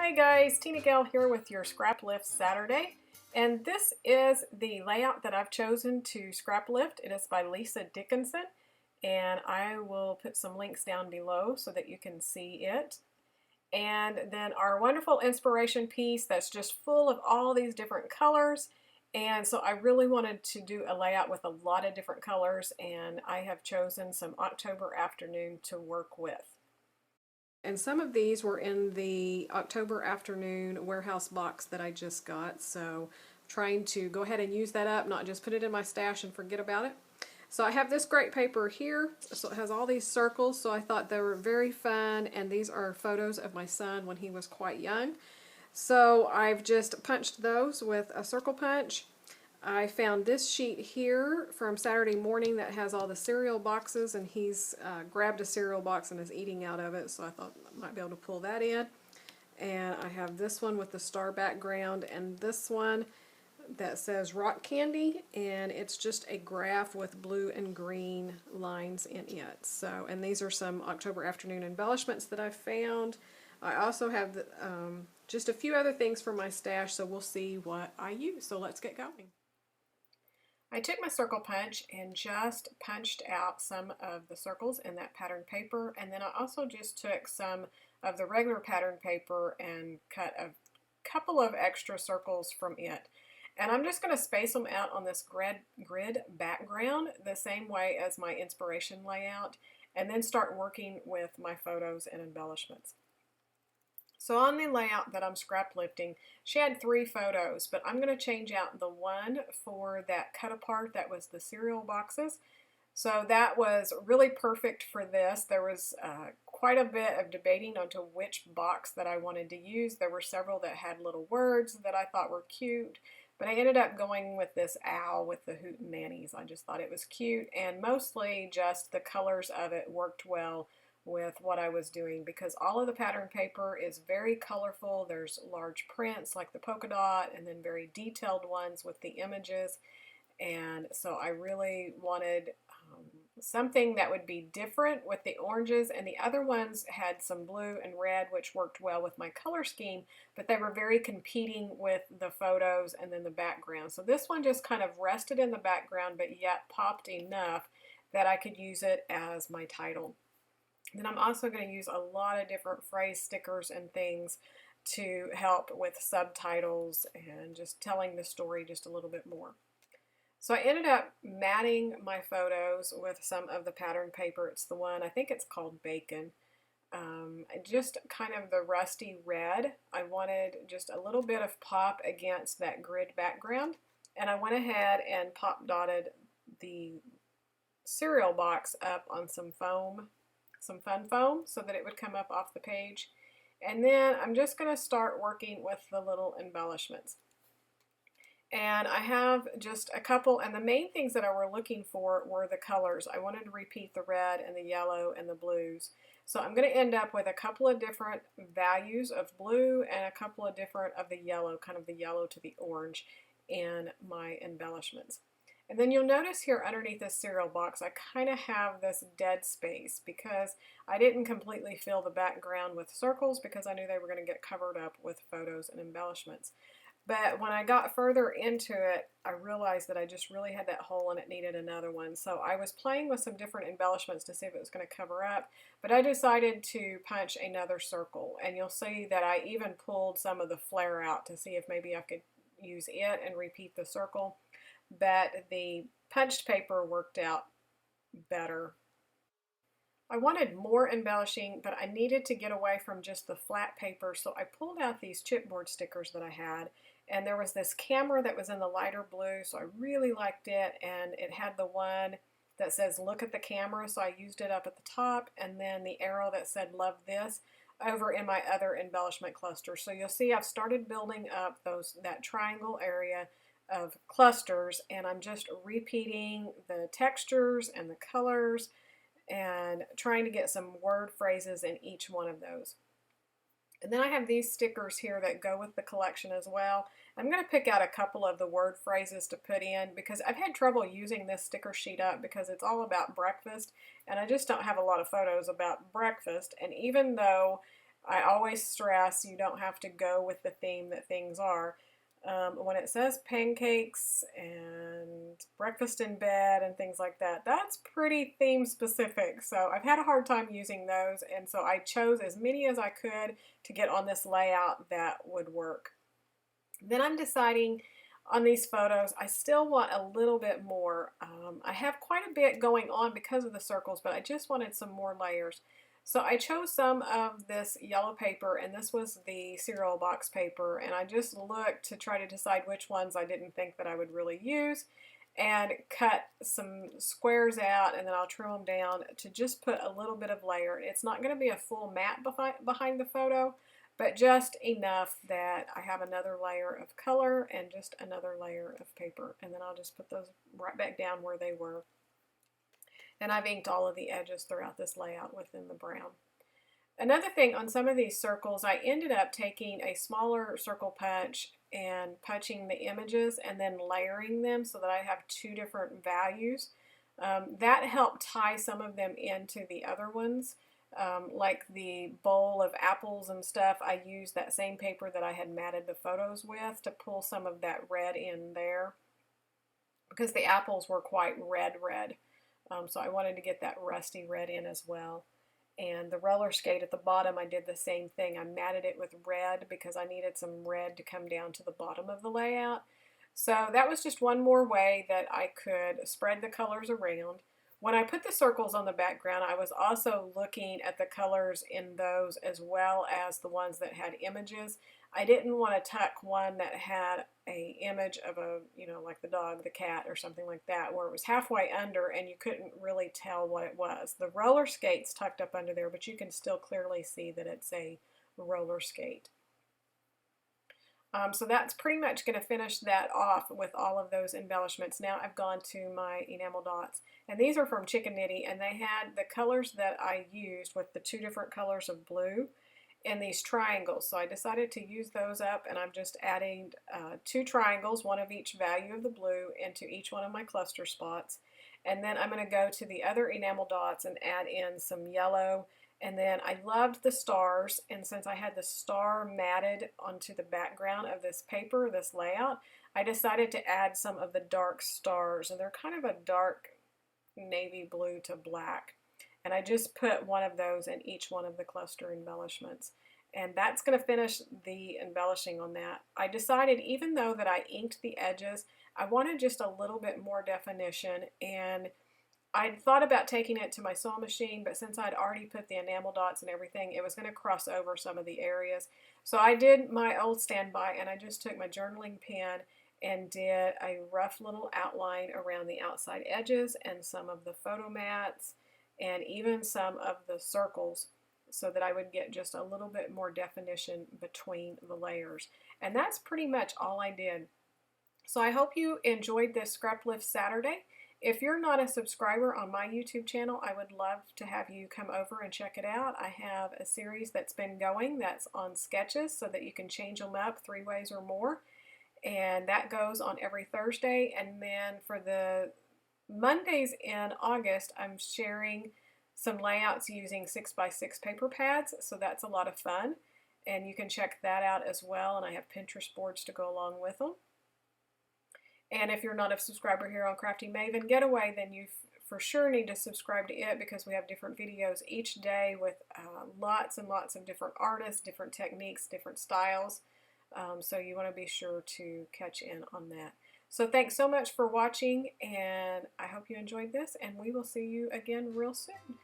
Hi guys, TinaGale here with your Scraplift Saturday, and this is the layout that I've chosen to scraplift. It is by Lisa Dickinson, and I will put some links down below so that you can see it. And then our wonderful inspiration piece that's just full of all these different colors, and so I really wanted to do a layout with a lot of different colors, and I have chosen some October afternoon to work with. And some of these were in the October afternoon warehouse box that I just got, so trying to go ahead and use that up, not just put it in my stash and forget about it. So I have this great paper here, so it has all these circles, so I thought they were very fun, and these are photos of my son when he was quite young. So I've just punched those with a circle punch. I found this sheet here from Saturday morning that has all the cereal boxes, and he's grabbed a cereal box and is eating out of it, so I thought I might be able to pull that in. And I have this one with the star background, and this one that says rock candy, and it's just a graph with blue and green lines in it. So, and these are some October afternoon embellishments that I found. I also have just a few other things from my stash, so we'll see what I use. So let's get going. I took my circle punch and just punched out some of the circles in that pattern paper, and then I also just took some of the regular pattern paper and cut a couple of extra circles from it. And I'm just going to space them out on this grid background the same way as my inspiration layout, and then start working with my photos and embellishments. So on the layout that I'm scrap lifting, she had 3 photos, but I'm going to change out the one for that cut apart that was the cereal boxes. So that was really perfect for this. There was quite a bit of debating onto which box that I wanted to use. There were several that had little words that I thought were cute, but I ended up going with this owl with the Hootenannies. I just thought it was cute, and mostly just the colors of it worked well with what I was doing, because all of the pattern paper is very colorful. There's large prints like the polka dot, and then very detailed ones with the images, and so I really wanted something that would be different with the oranges, and the other ones had some blue and red, which worked well with my color scheme, but they were very competing with the photos and then the background. So this one just kind of rested in the background, but yet popped enough that I could use it as my title. Then I'm also going to use a lot of different phrase stickers and things to help with subtitles and just telling the story just a little bit more. So I ended up matting my photos with some of the pattern paper. It's the one, I think it's called Bacon. Just kind of the rusty red. I wanted just a little bit of pop against that grid background. And I went ahead and pop dotted the cereal box up on some foam, some fun foam, so that it would come up off the page. And then I'm just going to start working with the little embellishments. And I have just a couple, and the main things that I were looking for were the colors. I wanted to repeat the red and the yellow and the blues. So I'm going to end up with a couple of different values of blue and a couple of different of the yellow, kind of the yellow to the orange in my embellishments. And then you'll notice here underneath this cereal box, I kind of have this dead space because I didn't completely fill the background with circles because I knew they were going to get covered up with photos and embellishments. But when I got further into it, I realized that I just really had that hole and it needed another one. So I was playing with some different embellishments to see if it was going to cover up, but I decided to punch another circle. And you'll see that I even pulled some of the flare out to see if maybe I could use it and repeat the circle. But the punched paper worked out better. I wanted more embellishing, but I needed to get away from just the flat paper, so I pulled out these chipboard stickers that I had, and there was this camera that was in the lighter blue, so I really liked it, and it had the one that says look at the camera, so I used it up at the top, and then the arrow that said love this over in my other embellishment cluster. So you'll see I've started building up that triangle area of clusters, and I'm just repeating the textures and the colors and trying to get some word phrases in each one of those. And then I have these stickers here that go with the collection as well. I'm going to pick out a couple of the word phrases to put in because I've had trouble using this sticker sheet up because it's all about breakfast, and I just don't have a lot of photos about breakfast. And even though I always stress you don't have to go with the theme that things are. When it says pancakes and breakfast in bed and things like that, that's pretty theme specific. So I've had a hard time using those, and so I chose as many as I could to get on this layout that would work. Then I'm deciding on these photos, I still want a little bit more. I have quite a bit going on because of the circles, but I just wanted some more layers. So I chose some of this yellow paper, and this was the cereal box paper, and I just looked to try to decide which ones I didn't think that I would really use, and cut some squares out, and then I'll trim them down to just put a little bit of layer. It's not going to be a full mat behind the photo, but just enough that I have another layer of color and just another layer of paper, and then I'll just put those right back down where they were. And I've inked all of the edges throughout this layout within the brown. Another thing on some of these circles, I ended up taking a smaller circle punch and punching the images and then layering them so that I have two different values. That helped tie some of them into the other ones. Like the bowl of apples and stuff, I used that same paper that I had matted the photos with to pull some of that red in there because the apples were quite red. So I wanted to get that rusty red in as well. And the roller skate at the bottom, I did the same thing. I matted it with red because I needed some red to come down to the bottom of the layout. So that was just one more way that I could spread the colors around. When I put the circles on the background, I was also looking at the colors in those as well as the ones that had images. I didn't want to tuck one that had a image of a, like the dog, the cat, or something like that, where it was halfway under and you couldn't really tell what it was. The roller skate's tucked up under there, but you can still clearly see that it's a roller skate. So that's pretty much going to finish that off with all of those embellishments. Now I've gone to my enamel dots, and these are from Chicken Nitty, and they had the colors that I used with the two different colors of blue in these triangles. So I decided to use those up, and I'm just adding two triangles, one of each value of the blue, into each one of my cluster spots. And then I'm going to go to the other enamel dots and add in some yellow. And then I loved the stars, and since I had the star matted onto the background of this paper, this layout, I decided to add some of the dark stars, and they're kind of a dark navy blue to black. And I just put one of those in each one of the cluster embellishments. And that's going to finish the embellishing on that. I decided, even though that I inked the edges, I wanted just a little bit more definition, and I'd thought about taking it to my sewing machine, but since I'd already put the enamel dots and everything, it was going to cross over some of the areas. So I did my old standby, and I just took my journaling pen and did a rough little outline around the outside edges and some of the photo mats and even some of the circles so that I would get just a little bit more definition between the layers. And that's pretty much all I did. So I hope you enjoyed this Scraplift Saturday. If you're not a subscriber on my YouTube channel, I would love to have you come over and check it out. I have a series that's been going that's on sketches so that you can change them up 3 ways or more. And that goes on every Thursday. And then for the Mondays in August, I'm sharing some layouts using 6x6 paper pads. So that's a lot of fun. And you can check that out as well. And I have Pinterest boards to go along with them. And if you're not a subscriber here on Crafty Maven Getaway, then you for sure need to subscribe to it because we have different videos each day with lots and lots of different artists, different techniques, different styles. So you want to be sure to catch in on that. So thanks so much for watching, and I hope you enjoyed this, and we will see you again real soon.